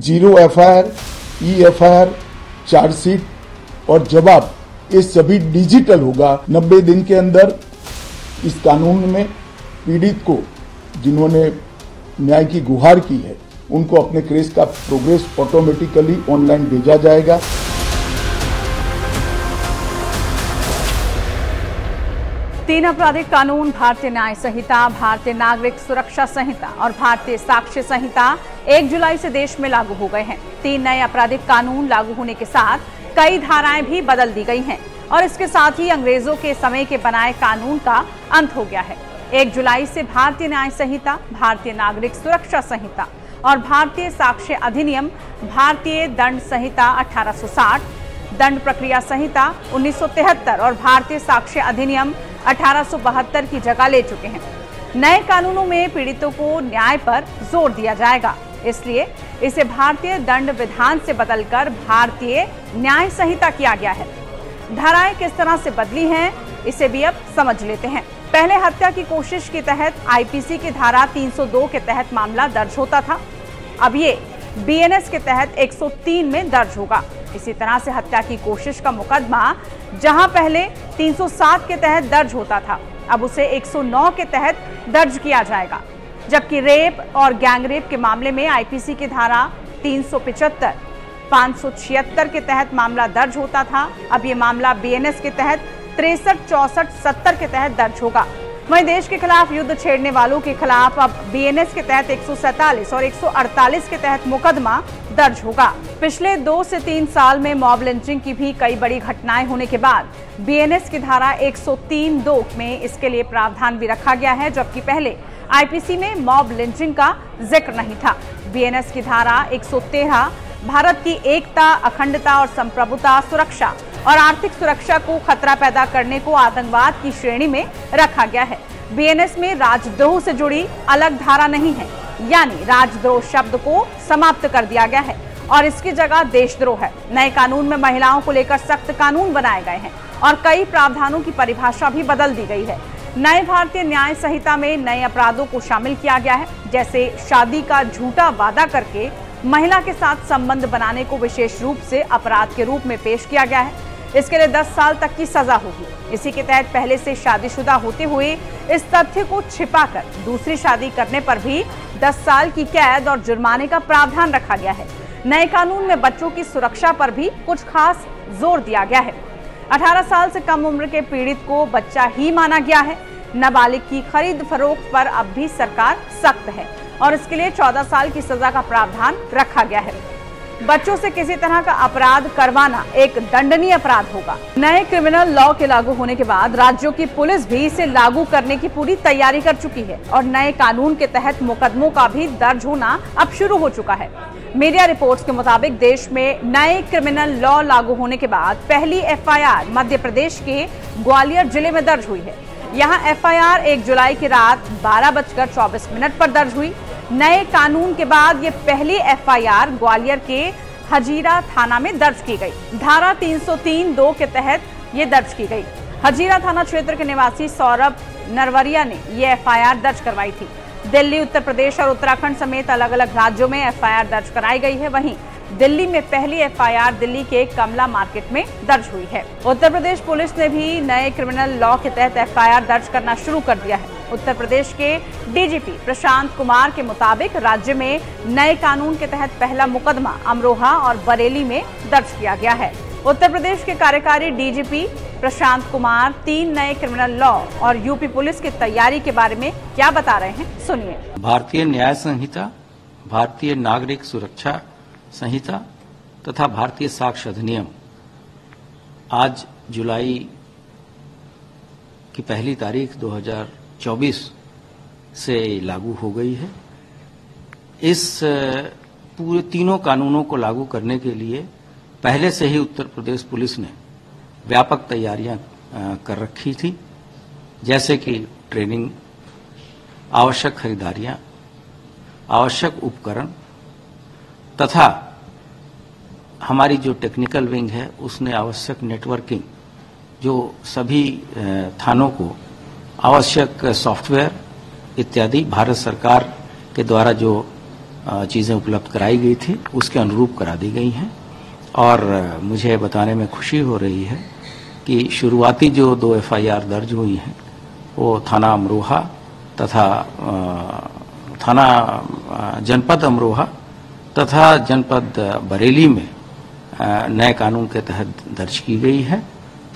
0 FIR, EFIR, chargesheet और जवाब ये सभी डिजिटल होगा। 90 दिन के अंदर इस कानून में पीड़ित को जिन्होंने न्याय की गुहार की है उनको अपने केस का प्रोग्रेस ऑटोमेटिकली ऑनलाइन भेजा जाएगा। तीन आपराधिक कानून, भारतीय न्याय संहिता, भारतीय नागरिक सुरक्षा संहिता और भारतीय साक्ष्य संहिता 1 जुलाई से देश में लागू हो गए हैं। 3 नए आपराधिक कानून लागू होने के साथ कई धाराएं भी बदल दी गई हैं और इसके साथ ही अंग्रेजों के समय के बनाए कानून का अंत हो गया है। 1 जुलाई से भारतीय न्याय संहिता, भारतीय नागरिक सुरक्षा संहिता और भारतीय साक्ष्य अधिनियम, भारतीय दंड संहिता 1860, दंड प्रक्रिया संहिता 1973 और भारतीय साक्ष्य अधिनियम 1872 की जगह ले चुके हैं। नए कानूनों में पीड़ितों को न्याय पर जोर दिया जाएगा, इसलिए इसे भारतीय दंड विधान से बदलकर भारतीय न्याय संहिता किया गया है। धाराएं किस तरह से बदली हैं, इसे भी अब समझ लेते हैं। पहले हत्या की कोशिश के तहत आईपीसी की धारा 302 के तहत मामला दर्ज होता था, अब ये बीएनएस के तहत 103 में दर्ज होगा। इसी तरह से हत्या की कोशिश का मुकदमा जहां पहले 307 के तहत दर्ज होता था, अब उसे 109 के तहत दर्ज किया जाएगा। जबकि रेप और गैंगरेप के मामले में आईपीसी की धारा 375, 576 के तहत मामला दर्ज होता था, अब ये मामला बीएनएस के तहत 63, 64, 70 के तहत दर्ज होगा। वहीं देश के खिलाफ युद्ध छेड़ने वालों के खिलाफ अब बीएनएस के तहत 147 और 148 के तहत मुकदमा दर्ज होगा। पिछले 2 से 3 साल में मॉब लिंचिंग की भी कई बड़ी घटनाएं होने के बाद बीएनएस की धारा 103(2) में इसके लिए प्रावधान भी रखा गया है, जबकि पहले आईपीसी में मॉब लिंचिंग का जिक्र नहीं था। बीएनएस की धारा 113 भारत की एकता, अखंडता और संप्रभुता, सुरक्षा और आर्थिक सुरक्षा को खतरा पैदा करने को आतंकवाद की श्रेणी में रखा गया है। बीएनएस में राजद्रोह से जुड़ी अलग धारा नहीं है, यानी राजद्रोह शब्द को समाप्त कर दिया गया है और इसकी जगह देशद्रोह है। नए कानून में महिलाओं को लेकर सख्त कानून बनाए गए हैं और कई प्रावधानों की परिभाषा भी बदल दी गई है। नए भारतीय न्याय संहिता में नए अपराधों को शामिल किया गया है, जैसे शादी का झूठा वादा करके महिला के साथ संबंध बनाने को विशेष रूप से अपराध के रूप में पेश किया गया है। इसके लिए 10 साल तक की सजा होगी। इसी के तहत पहले से शादीशुदा होते हुए इस तथ्य को छिपाकर दूसरी शादी करने पर भी 10 साल की कैद और जुर्माने का प्रावधान रखा गया है। नए कानून में बच्चों की सुरक्षा पर भी कुछ खास जोर दिया गया है। 18 साल से कम उम्र के पीड़ित को बच्चा ही माना गया है। नाबालिग की खरीद फरोख्त पर अब भी सरकार सख्त है और इसके लिए 14 साल की सजा का प्रावधान रखा गया है। बच्चों से किसी तरह का अपराध करवाना एक दंडनीय अपराध होगा। नए क्रिमिनल लॉ के लागू होने के बाद राज्यों की पुलिस भी इसे लागू करने की पूरी तैयारी कर चुकी है और नए कानून के तहत मुकदमों का भी दर्ज होना अब शुरू हो चुका है। मीडिया रिपोर्ट्स के मुताबिक देश में नए क्रिमिनल लॉ लागू होने के बाद पहली एफआईआर मध्य प्रदेश के ग्वालियर जिले में दर्ज हुई है। यहाँ एफआईआर 1 जुलाई की रात 12:24 पर दर्ज हुई। नए कानून के बाद ये पहली एफआईआर ग्वालियर के हजीरा थाना में दर्ज की गई। धारा 303(2) के तहत ये दर्ज की गई। हजीरा थाना क्षेत्र के निवासी सौरभ नरवरिया ने ये एफआईआर दर्ज करवाई थी। दिल्ली, उत्तर प्रदेश और उत्तराखंड समेत अलग अलग राज्यों में एफआईआर दर्ज कराई गई है। वहीं दिल्ली में पहली एफआईआर दिल्ली के कमला मार्केट में दर्ज हुई है। उत्तर प्रदेश पुलिस ने भी नए क्रिमिनल लॉ के तहत एफआईआर दर्ज करना शुरू कर दिया है। उत्तर प्रदेश के डीजीपी प्रशांत कुमार के मुताबिक राज्य में नए कानून के तहत पहला मुकदमा अमरोहा और बरेली में दर्ज किया गया है। उत्तर प्रदेश के कार्यकारी डीजीपी प्रशांत कुमार 3 नए क्रिमिनल लॉ और यूपी पुलिस की तैयारी के बारे में क्या बता रहे हैं, सुनिए। भारतीय न्याय संहिता, भारतीय नागरिक सुरक्षा संहिता तथा भारतीय साक्ष्य अधिनियम आज जुलाई की पहली तारीख 2024 से लागू हो गई है। इस पूरे तीनों कानूनों को लागू करने के लिए पहले से ही उत्तर प्रदेश पुलिस ने व्यापक तैयारियां कर रखी थी, जैसे कि ट्रेनिंग, आवश्यक खरीदारियां, आवश्यक उपकरण तथा हमारी जो टेक्निकल विंग है उसने आवश्यक नेटवर्किंग, जो सभी थानों को आवश्यक सॉफ्टवेयर इत्यादि भारत सरकार के द्वारा जो चीज़ें उपलब्ध कराई गई थी उसके अनुरूप करा दी गई हैं। और मुझे बताने में खुशी हो रही है कि शुरुआती जो 2 FIR दर्ज हुई हैं वो थाना अमरोहा तथा थाना जनपद अमरोहा तथा जनपद बरेली में नए कानून के तहत दर्ज की गई है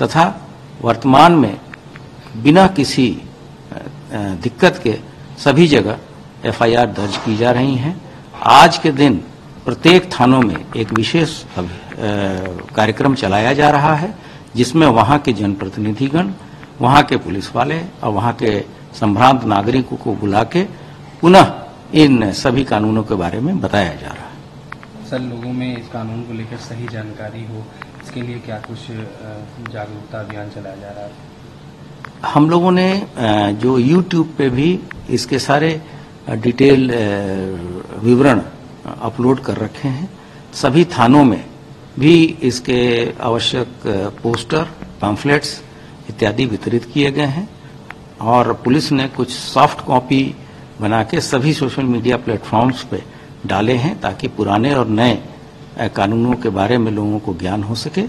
तथा वर्तमान में बिना किसी दिक्कत के सभी जगह FIR दर्ज की जा रही हैं। आज के दिन प्रत्येक थानों में एक विशेष कार्यक्रम चलाया जा रहा है जिसमें वहां के जनप्रतिनिधिगण, वहां के पुलिस वाले और वहां के संभ्रांत नागरिकों को बुला के पुनः इन सभी कानूनों के बारे में बताया जा रहा है। सर, लोगों में इस कानून को लेकर सही जानकारी हो, इसके लिए क्या कुछ जागरूकता अभियान चलाया जा रहा है? हम लोगों ने जो YouTube पे भी इसके सारे डिटेल विवरण अपलोड कर रखे हैं। सभी थानों में भी इसके आवश्यक पोस्टर, पैम्फलेट्स इत्यादि वितरित किए गए हैं और पुलिस ने कुछ सॉफ्ट कॉपी बना के सभी सोशल मीडिया प्लेटफॉर्म्स पे डाले हैं ताकि पुराने और नए कानूनों के बारे में लोगों को ज्ञान हो सके।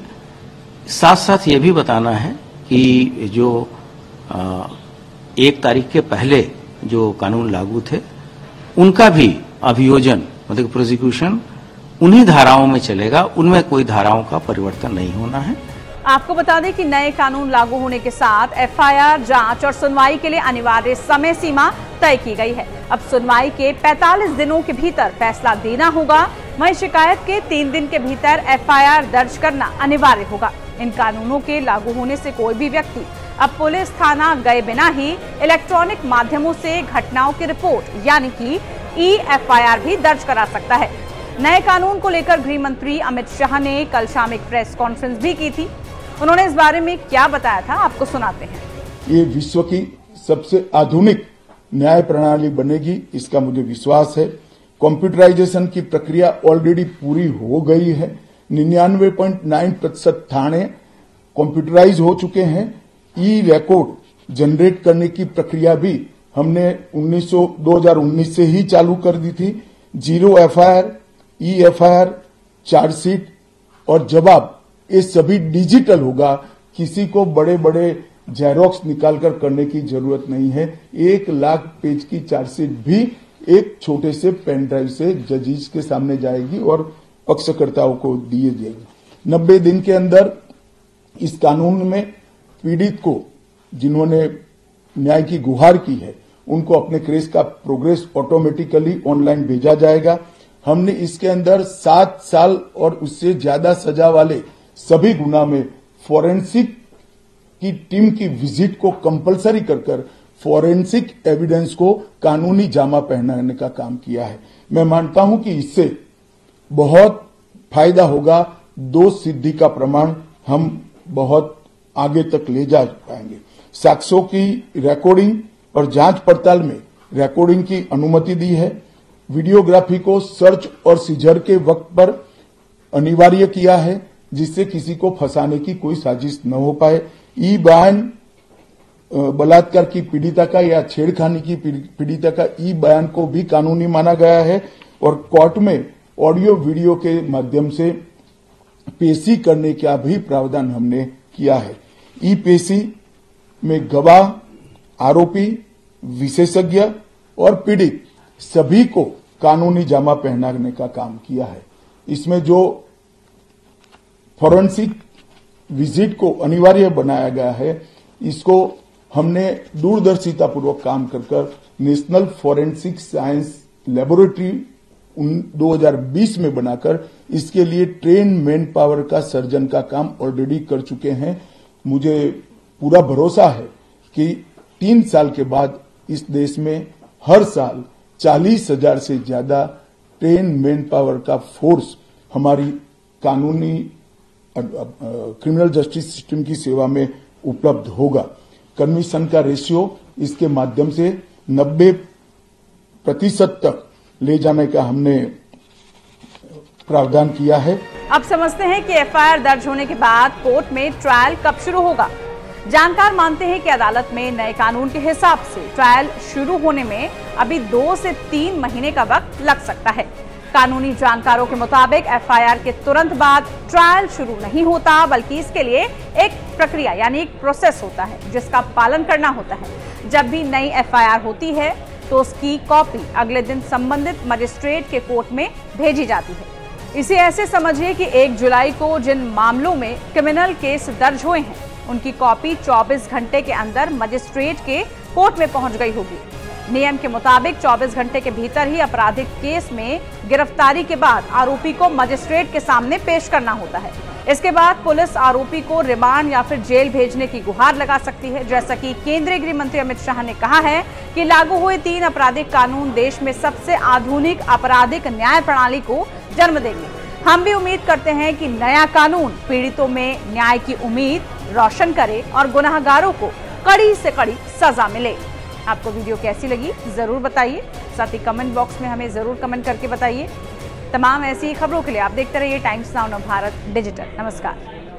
साथ साथ ये भी बताना है कि जो 1 तारीख के पहले जो कानून लागू थे उनका भी अभियोजन मतलब प्रोसिक्यूशन उन्हीं धाराओं में चलेगा, उनमें कोई धाराओं का परिवर्तन नहीं होना है। आपको बता दें कि नए कानून लागू होने के साथ FIR जांच और सुनवाई के लिए अनिवार्य समय सीमा तय की गई है। अब सुनवाई के 45 दिनों के भीतर फैसला देना होगा। वहीं शिकायत के 3 दिन के भीतर FIR दर्ज करना अनिवार्य होगा। इन कानूनों के लागू होने से कोई भी व्यक्ति अब पुलिस थाना गए बिना ही इलेक्ट्रॉनिक माध्यमों से घटनाओं की रिपोर्ट यानी कि E-FIR भी दर्ज करा सकता है। नए कानून को लेकर गृह मंत्री अमित शाह ने कल शाम एक प्रेस कॉन्फ्रेंस भी की थी। उन्होंने इस बारे में क्या बताया था, आपको सुनाते हैं। ये विश्व की सबसे आधुनिक न्याय प्रणाली बनेगी, इसका मुझे विश्वास है। कंप्यूटराइजेशन की प्रक्रिया ऑलरेडी पूरी हो गई है। 99.9% थाने कंप्यूटराइज हो चुके हैं। ई-रिकॉर्ड जनरेट करने की प्रक्रिया भी हमने 2019 से ही चालू कर दी थी। 0 FIR, E-FIR, चार्जशीट और जवाब ये सभी डिजिटल होगा। किसी को बड़े बड़े जेरोक्स निकालकर करने की जरूरत नहीं है। 1 लाख पेज की चार्जशीट भी एक छोटे से पेन ड्राइव से जजेस के सामने जाएगी और पक्षकर्ताओं को दिए जाएगी। 90 दिन के अंदर इस कानून में पीड़ित को जिन्होंने न्याय की गुहार की है उनको अपने केस का प्रोग्रेस ऑटोमेटिकली ऑनलाइन भेजा जाएगा। हमने इसके अंदर 7 साल और उससे ज्यादा सजा वाले सभी गुना में फोरेंसिक की टीम की विजिट को कंपलसरी कर फोरेंसिक एविडेंस को कानूनी जामा पहनाने का काम किया है। मैं मानता हूं कि इससे बहुत फायदा होगा। दोष सिद्धि का प्रमाण हम बहुत आगे तक ले जा पाएंगे। साक्ष्यों की रिकॉर्डिंग और जांच पड़ताल में रिकॉर्डिंग की अनुमति दी है। वीडियोग्राफी को सर्च और सीजर के वक्त पर अनिवार्य किया है जिससे किसी को फंसाने की कोई साजिश न हो पाए। ई बयान बलात्कार की पीड़िता का या छेड़खानी की पीड़िता का ई बयान को भी कानूनी माना गया है और कोर्ट में ऑडियो वीडियो के माध्यम से पेशी करने का भी प्रावधान हमने किया है। ई पेशी में गवाह, आरोपी, विशेषज्ञ और पीड़ित सभी को कानूनी जामा पहनाने का काम किया है। इसमें जो फोरेंसिक विजिट को अनिवार्य बनाया गया है इसको हमने दूरदर्शिता पूर्वक काम कर नेशनल फोरेंसिक साइंस लेबोरेटरी 2020 में बनाकर इसके लिए ट्रेन मैन पावर का सर्जन का काम ऑलरेडी कर चुके हैं। मुझे पूरा भरोसा है कि 3 साल के बाद इस देश में हर साल 40,000 से ज्यादा ट्रेन मैन पावर का फोर्स हमारी कानूनी क्रिमिनल जस्टिस सिस्टम की सेवा में उपलब्ध होगा। कन्विक्शन का रेशियो इसके माध्यम से 90% तक ले जाने का हमने प्रावधान किया है। अब समझते हैं कि FIR दर्ज होने के बाद कोर्ट में ट्रायल कब शुरू होगा। जानकार मानते हैं कि अदालत में नए कानून के हिसाब से ट्रायल शुरू होने में अभी 2 से 3 महीने का वक्त लग सकता है। कानूनी जानकारों के मुताबिक एफआईआर के तुरंत बाद ट्रायल शुरू नहीं होता, बल्कि इसके लिए एक प्रक्रिया यानी एक प्रोसेस होता है जिसका पालन करना होता है। जब भी नई एफआईआर होती है तो उसकी कॉपी अगले दिन संबंधित मजिस्ट्रेट के कोर्ट में भेजी जाती है। इसे ऐसे समझिए कि 1 जुलाई को जिन मामलों में क्रिमिनल केस दर्ज हुए हैं उनकी कॉपी 24 घंटे के अंदर मजिस्ट्रेट के कोर्ट में पहुंच गई होगी। नियम के मुताबिक 24 घंटे के भीतर ही आपराधिक केस में गिरफ्तारी के बाद आरोपी को मजिस्ट्रेट के सामने पेश करना होता है। इसके बाद पुलिस आरोपी को रिमांड या फिर जेल भेजने की गुहार लगा सकती है। जैसा कि केंद्रीय गृह मंत्री अमित शाह ने कहा है कि लागू हुए 3 आपराधिक कानून देश में सबसे आधुनिक आपराधिक न्याय प्रणाली को जन्म देंगे। हम भी उम्मीद करते हैं कि नया कानून पीड़ितों में न्याय की उम्मीद रोशन करे और गुनाहगारों को कड़ी से कड़ी सजा मिले। आपको वीडियो कैसी लगी जरूर बताइए, साथ ही कमेंट बॉक्स में हमें जरूर कमेंट करके बताइए। तमाम ऐसी खबरों के लिए आप देखते रहिए टाइम्स नाउ भारत डिजिटल। नमस्कार।